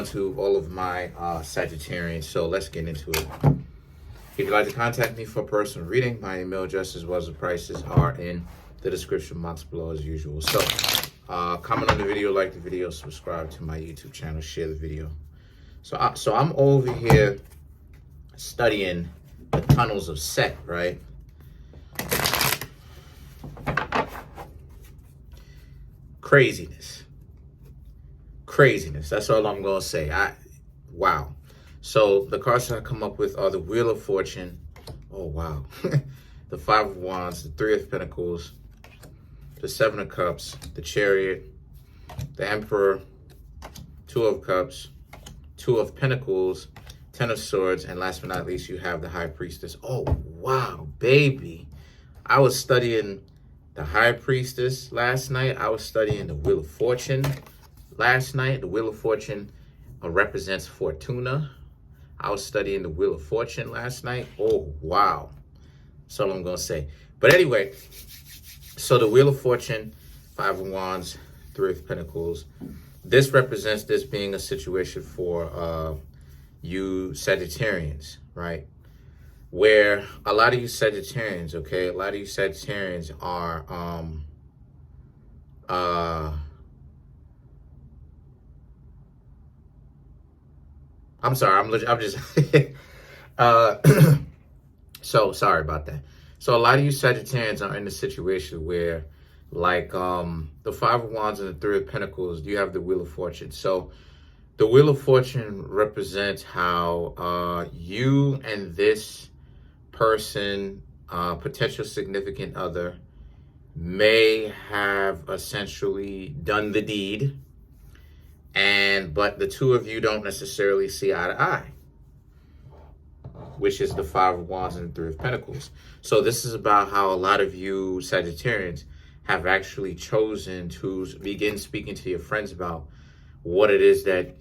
on to all of my Sagittarians, so let's get into it. If you'd like to contact me for a personal reading, my email address as well as the prices are in the description box below as usual. So comment on the video, like the video, subscribe to my YouTube channel, share the video. So I'm over here studying the tunnels of Set, right? Craziness. That's all I'm gonna say. Wow. So the cards that I come up with are the Wheel of Fortune. Oh wow. The Five of Wands, the Three of Pentacles, the Seven of Cups, the Chariot, the Emperor, Two of Cups, Two of Pentacles, Ten of Swords, and last but not least, you have the High Priestess. Oh wow, baby. I was studying the High Priestess last night. I was studying the Wheel of Fortune last night. The Wheel of Fortune represents Fortuna. I was studying the Wheel of Fortune last night. Oh, wow. That's all I'm going to say. But anyway, so the Wheel of Fortune, Five of Wands, Three of Pentacles. This represents this being a situation for you Sagittarians, right? Where a lot of you Sagittarians, okay, a lot of you Sagittarians are, I'm sorry, I'm just, so sorry about that. So a lot of you Sagittarians are in a situation where, like, the Five of Wands and the Three of Pentacles, you have the Wheel of Fortune. So the Wheel of Fortune represents how you and this person, potential significant other, may have essentially done the deed, but the two of you don't necessarily see eye to eye, which is the Five of Wands and the Three of Pentacles. So this is about how a lot of you Sagittarians have actually chosen to begin speaking to your friends about what it is that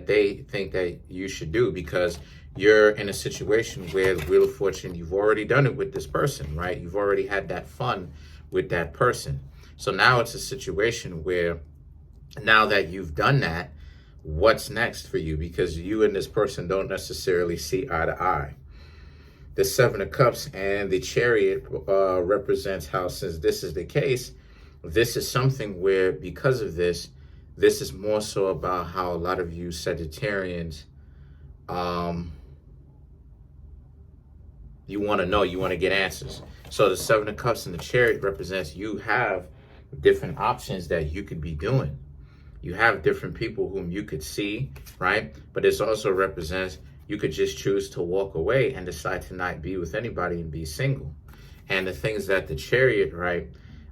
they think that you should do, because you're in a situation where the Wheel of Fortune, you've already done it with this person, right? You've already had that fun with that person. So now it's a situation where, now that you've done that, what's next for you? Because you and this person don't necessarily see eye to eye. The Seven of Cups and the Chariot represents how, since this is the case, this is something where, because of this is more so about how a lot of you Sagittarians, you want to know, you want to get answers. So the Seven of Cups and the Chariot represents you have different options that you could be doing. You have different people whom you could see, right? But this also represents you could just choose to walk away and decide to not be with anybody and be single. And the things that the Chariot, right?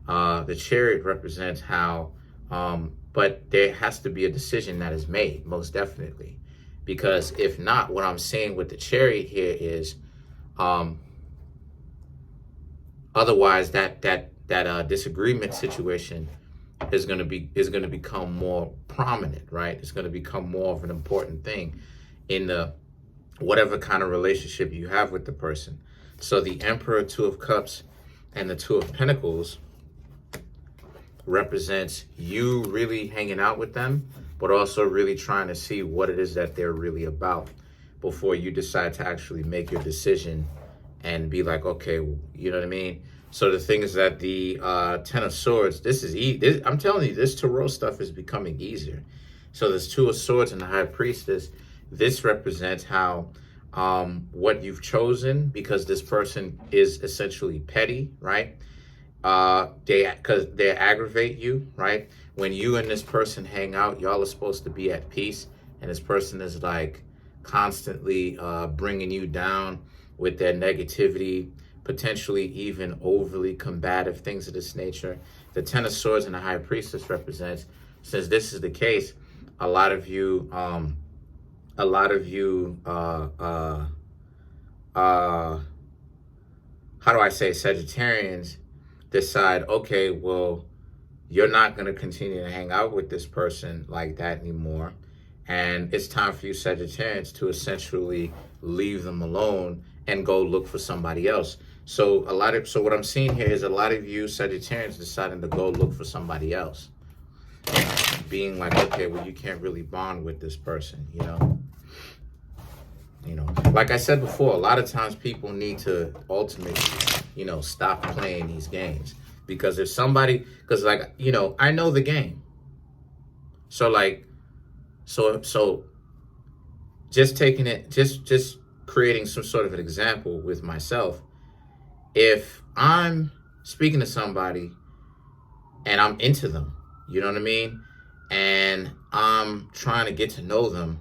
The Chariot represents how, but there has to be a decision that is made, most definitely. Because if not, what I'm saying with the Chariot here is, otherwise that disagreement situation is going to become more prominent, right? It's going to become more of an important thing in the whatever kind of relationship you have with the person. So the Emperor, Two of Cups, and the Two of Pentacles represents you really hanging out with them, but also really trying to see what it is that they're really about before you decide to actually make your decision and be like, okay, you know what I mean? So the thing is that the Ten of Swords, I'm telling you, this Tarot stuff is becoming easier. So there's Two of Swords and the High Priestess. This represents how what you've chosen, because this person is essentially petty, right? Because they aggravate you, right? When you and this person hang out, y'all are supposed to be at peace, and this person is like constantly bringing you down with their negativity, potentially even overly combative, things of this nature. The Ten of Swords and the High Priestess represents, since this is the case, a lot of you, how do I say, Sagittarians decide, okay, well, you're not going to continue to hang out with this person like that anymore. And it's time for you Sagittarians to essentially leave them alone and go look for somebody else. So what I'm seeing here is a lot of you Sagittarians deciding to go look for somebody else. being like, okay, well, you can't really bond with this person, you know? You know, like I said before, a lot of times people need to ultimately, you know, stop playing these games. Because if somebody, because like, you know, I know the game. So like, so just taking it, just creating some sort of an example with myself. If I'm speaking to somebody and I'm into them, you know what I mean? And I'm trying to get to know them,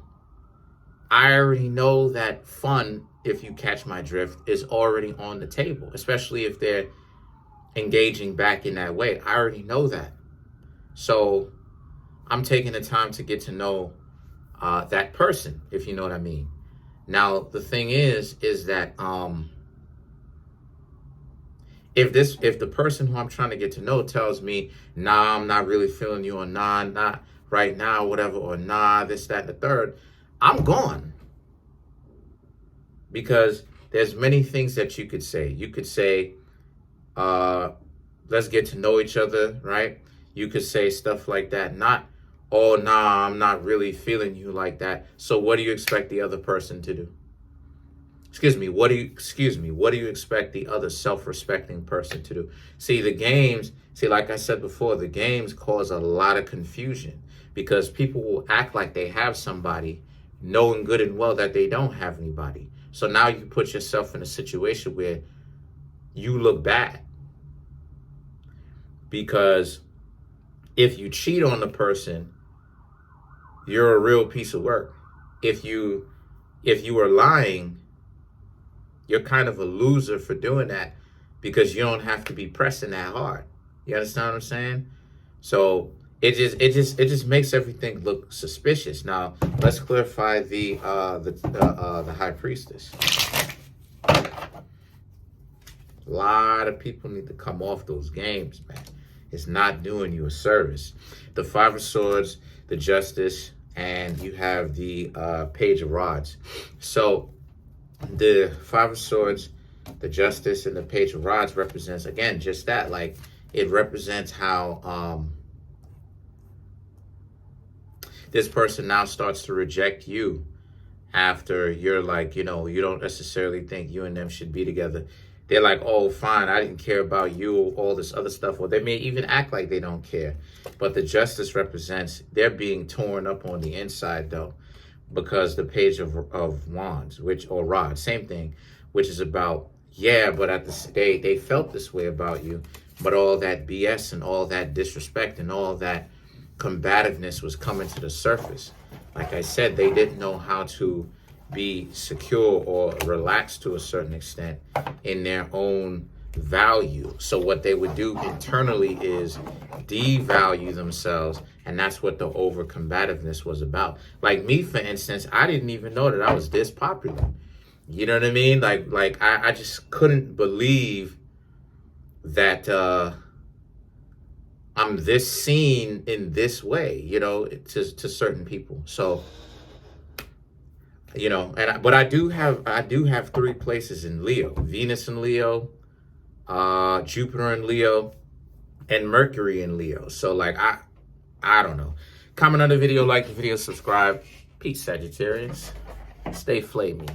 I already know that fun, if you catch my drift, is already on the table, especially if they're engaging back in that way. I already know that. So I'm taking the time to get to know that person, if you know what I mean. Now, the thing is that if the person who I'm trying to get to know tells me, nah, I'm not really feeling you, or nah, not right now, whatever, or nah, this, that, and the third, I'm gone. Because there's many things that you could say. You could say, let's get to know each other, right? You could say stuff like that. Not, oh, nah, I'm not really feeling you like that. So what do you expect the other person to do? What do you expect the other self-respecting person to do? See, like I said before, the games cause a lot of confusion because people will act like they have somebody knowing good and well that they don't have anybody. So now you put yourself in a situation where you look bad. Because if you cheat on the person, you're a real piece of work. If you are lying, you're kind of a loser for doing that because you don't have to be pressing that hard. You understand what I'm saying? So it just makes everything look suspicious. Now let's clarify the High Priestess. A lot of people need to come off those games, man. It's not doing you a service. The Five of Swords, the Justice, and you have the Page of Rods. So the Five of Swords, the Justice, and the Page of Rods represents, again, just that. Like, it represents how this person now starts to reject you after you're like, you know, you don't necessarily think you and them should be together. They're like, oh, fine, I didn't care about you, all this other stuff. Or they may even act like they don't care. But the Justice represents they're being torn up on the inside, though, because the Page of Wands, or Rods, same thing, which is about, yeah, but at they felt this way about you, but all that BS and all that disrespect and all that combativeness was coming to the surface. Like I said, they didn't know how to be secure or relaxed to a certain extent in their own value. So what they would do internally is devalue themselves, and that's what the over combativeness was about. Like me, for instance, I didn't even know that I was this popular. You know what I mean? Like I just couldn't believe that I'm this seen in this way, you know, to certain people. So, you know, but I do have 3 places in Leo: Venus in Leo, Jupiter in Leo, and Mercury in Leo. So like I don't know. Comment on the video, like the video, subscribe. Peace, Sagittarius. Stay flamey.